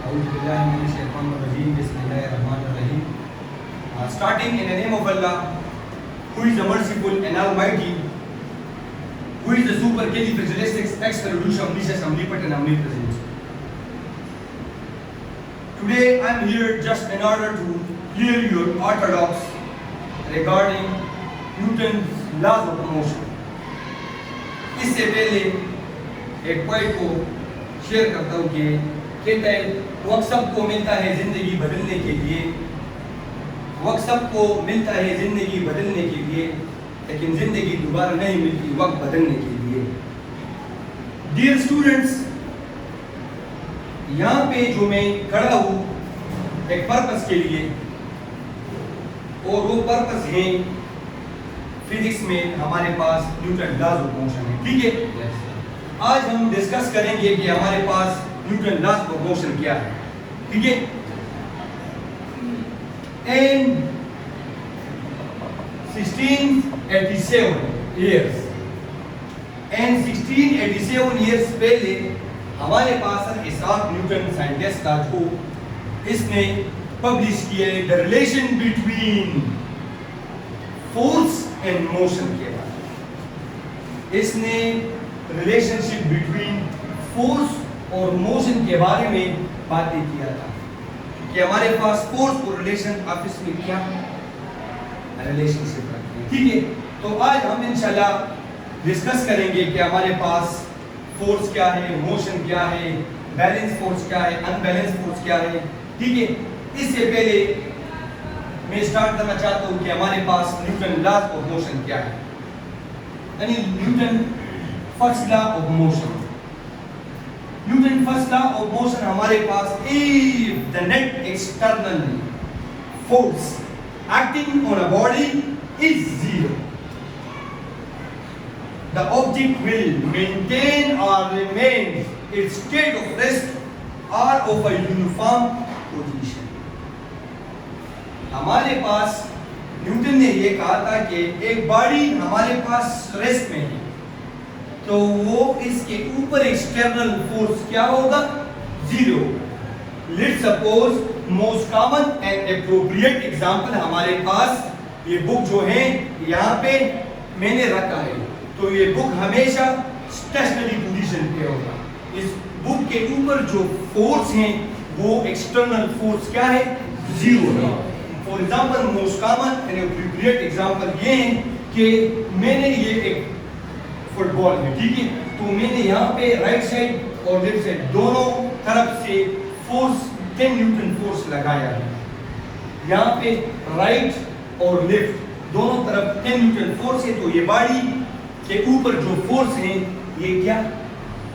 أعوذ بالله من الشيطان الرجيم. بسم الله الرحمن الرحيم. Starting in the name of Allah, who is the merciful and almighty, who is the supercalifragilistic ex-revolution, omniscient, omnipotent and omnipresent. Today I am here just in order to clear your orthodox regarding Newton's laws of motion. इससे पहले एक point को share करता हूँ कि कहता है वक्त सबको मिलता है ज़िंदगी बदलने के लिए, वक्त सबको मिलता है ज़िंदगी बदलने के लिए, लेकिन ज़िंदगी दोबारा नहीं मिलती वक्त बदलने के लिए. डियर स्टूडेंट्स, यहाँ पे जो मैं खड़ा हूँ एक पर्पस के लिए, और वो पर्पस है फिजिक्स में हमारे पास न्यूटन लॉज ऑफ मोशन है. ठीक है, आज हम डिस्कस करेंगे कि हमारे पास न्यूटन लॉज ऑफ मोशन क्या है. ठीक है, in 1687 years, and 1687 years पहले हमारे पास इसाक न्यूटन साइंटिस्ट था, जो इसने पब्लिश किया है the relation between force and motion के बारे में. इसने रिलेशनशिप बिटवीन फोर्स और मोशन के बारे में बातें किया था कि हमारे पास फोर्स और रिलेशन आपस में क्या रिलेशनशिप रखते हैं. ठीक है, तो आज हम इंशाल्लाह डिस्कस करेंगे कि हमारे पास फोर्स क्या है, मोशन क्या है, बैलेंस फोर्स क्या है, अनबैलेंस फोर्स क्या है. ठीक है, इससे पहले मैं स्टार्ट करना चाहता हूँ कि हमारे पास न्यूटन लॉ ऑफ मोशन क्या है, यानी Newton first law of motion. Newton first law of motion हमारे पास, if the net external force acting on a body is zero, the object will maintain or remain its state of rest or of a uniform position. हमारे पास Newton ने ये कहा था कि एक बॉडी हमारे पास रेस्ट में है, तो वो इसके ऊपर एक्सटर्नल फोर्स क्या होगा, zero. Let's suppose most common and appropriate example हमारे पास ये बुक जो है यहाँ पे मैंने रखा है, तो ये बुक हमेशा स्टेशनरी पोजीशन पे होगा. इस बुक के ऊपर जो फोर्स है वो एक्सटर्नल फोर्स क्या है, जीरो है. For example most common and appropriate example ये है कि मैंने ये एक फुटबॉल में, ठीक है, तो मैंने यहाँ पे राइट साइड और लेफ्ट साइड दोनों तरफ से फोर्स 10 न्यूटन फोर्स लगाया है. यहाँ पे राइट और लेफ्ट दोनों तरफ 10 न्यूटन फोर्स है, तो ये बॉडी के ऊपर जो फोर्स है ये क्या,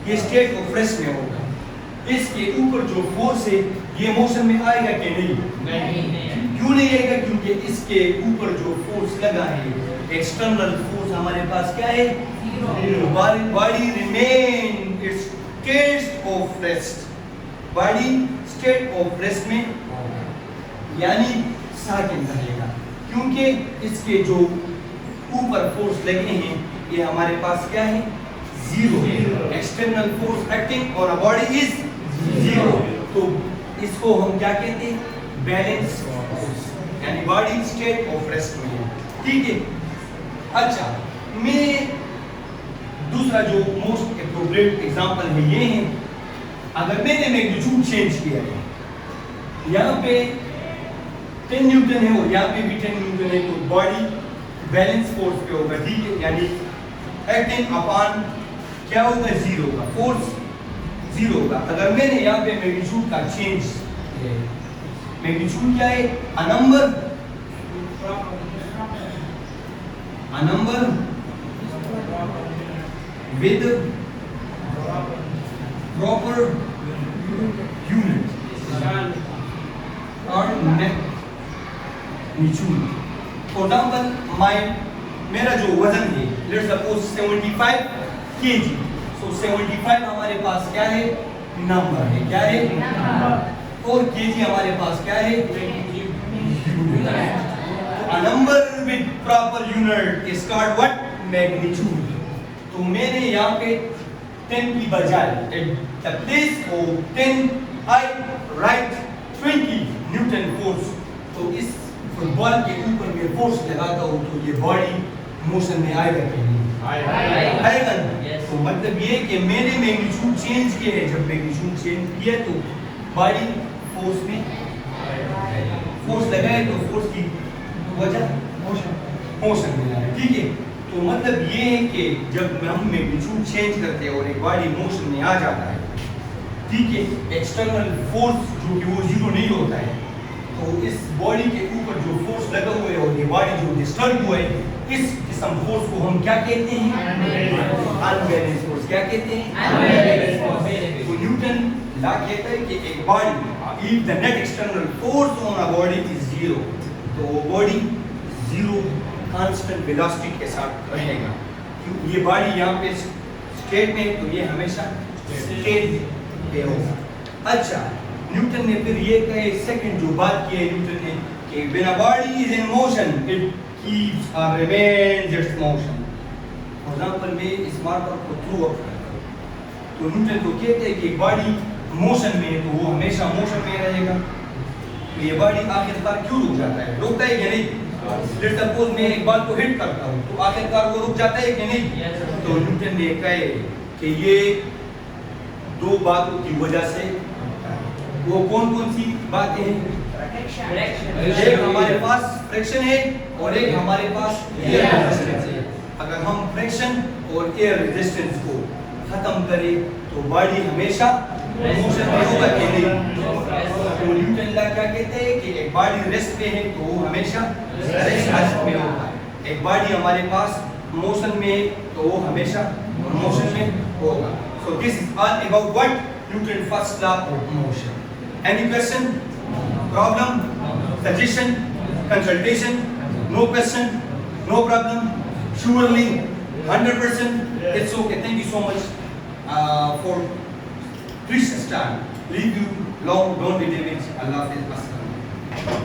ये स्टेट ऑफ रेस्ट में होगा. इसके ऊपर जो फोर्स है ये मोशन में आएगा कि नहीं, क्यों नहीं आएगा, क्योंकि इसके ऊपर जो फोर्स लगा है एक्सटर्नल फोर्स हमारे पास क्या है, body remain it's state of rest, body state of rest में यानी साकिन रहेगा, क्योंकि इसके जो ऊपर फोर्स लगे हैं ये हमारे पास क्या है, जीरो है. External force acting on a body is zero, तो इसको हम क्या कहते हैं, बैलेंस फोर्स, यानी बॉडी स्टेट ऑफ रेस्ट में है. ठीक है, अच्छा, मैं दूसरा जो मोस्ट एप्रोप्रिएट एग्जांपल है ये है, अगर मैंने मैग्नीट्यूड चेंज किया है, यहाँ पे 10 न्यूटन है और यहाँ पे भी 10 न्यूटन है, तो बॉडी बैलेंस फोर्स पे होगा. ठीक है, यानी एक्टिंग अपॉन क्या होगा, जीरो होगा, फोर्स जीरो होगा. अगर मैंने यहाँ पे मैग्नीट्यूड का चेंज, मैग्नीट्यूड क्या है, a number with proper unit or magnitude. For example, मेरा जो वजन है, let's suppose 75 kg, so 75 हमारे पास क्या है, नंबर है, क्या है नंबर, और kg हमारे पास क्या है, a number with proper unit is called what, magnitude. तो मैंने यहाँ पे 10 की बजाय the place of 10 I right 20 Newton force, तो इस फुटबॉल के ऊपर मैं फोर्स लगाता हूँ तो ये बॉडी मोशन में आएगा कि नहीं? आएगा ना? तो मतलब ये कि मैंने मैग्नीट्यूड चेंज किया है, जब मैग्नीट्यूड चेंज किया तो बॉडी फोर्स में फोर्स लगाए तो फोर्स की वजह मोशन में आए, ठीक है। तो मतलब ये है कि जब हम मैग्नीट्यूड चेंज करते हैं और एक बॉडी मोशन में आ जाता है, ठीक है, एक्सटर्नल फोर्स जो कि वो जीरो नहीं होता है, तो इस बॉडी के ऊपर जो फोर्स लगा हुआ है और ये बॉडी जो डिस्टर्ब हुआ है, इस किस्म फोर्स को हम क्या कहते हैं? Unbalance force. क्या कहते हैं? Unbalance force. तो न्यूटन लॉ कहता है कि एक body if the net external force on a body is zero, तो वो बॉडी जीरो कांस्टेंट वेलोसिटी के साथ रहेगा। ये बॉडी यहाँ पे स्टेट में है तो ये हमेशा स्टेट पे होगा। अच्छा, न्यूटन ने फिर ये कहे सेकंड जो बात की है न्यूटन ने कि when a body is in motion it keeps or remains its motion। For example मैं इस मार्कर को थ्रू अप करता हूँ तो न्यूटन तो कहते हैं कि बॉडी मोशन में है तो वो हमेशा मोशन में रहेगा। तो ये बॉडी आखिरकार क्यों रुक जाता है? रुकता है कि नहीं? लेट्स सपोज मैं एक बॉल को हिट करता हूँ तो आखिरकार वो रुक जाता है कि नहीं? तो न्यूटन ने कहे कि ये दो बातों की वजह से, वो कौन कौन सी बातें हैं? एक हमारे पास फ्रिक्शन है और एक हमारे पास एयर रेजिस्टेंस है। अगर हम फ्रिक्शन और एयर रेजिस्टेंस को खत्म करें तो बॉडी हमेशा मोशन में होगा कि नहीं? तो न्यूटन लॉ क्या कहते हैं कि एक बॉडी रेस्ट पे है तो वो हमेशा रेस्ट में होगा। एक बॉडी हमारे पास मोशन में है तो वो हमेशा मोशन में होगा। So this is all about what Newton first law of motion. Any question? Problem? Suggestion? Consultation? No question? No problem? Surely 100%? It's okay. Thank you so much for precious time. Leave you long. Don't be damaged. Allah Hafiz. Assalam.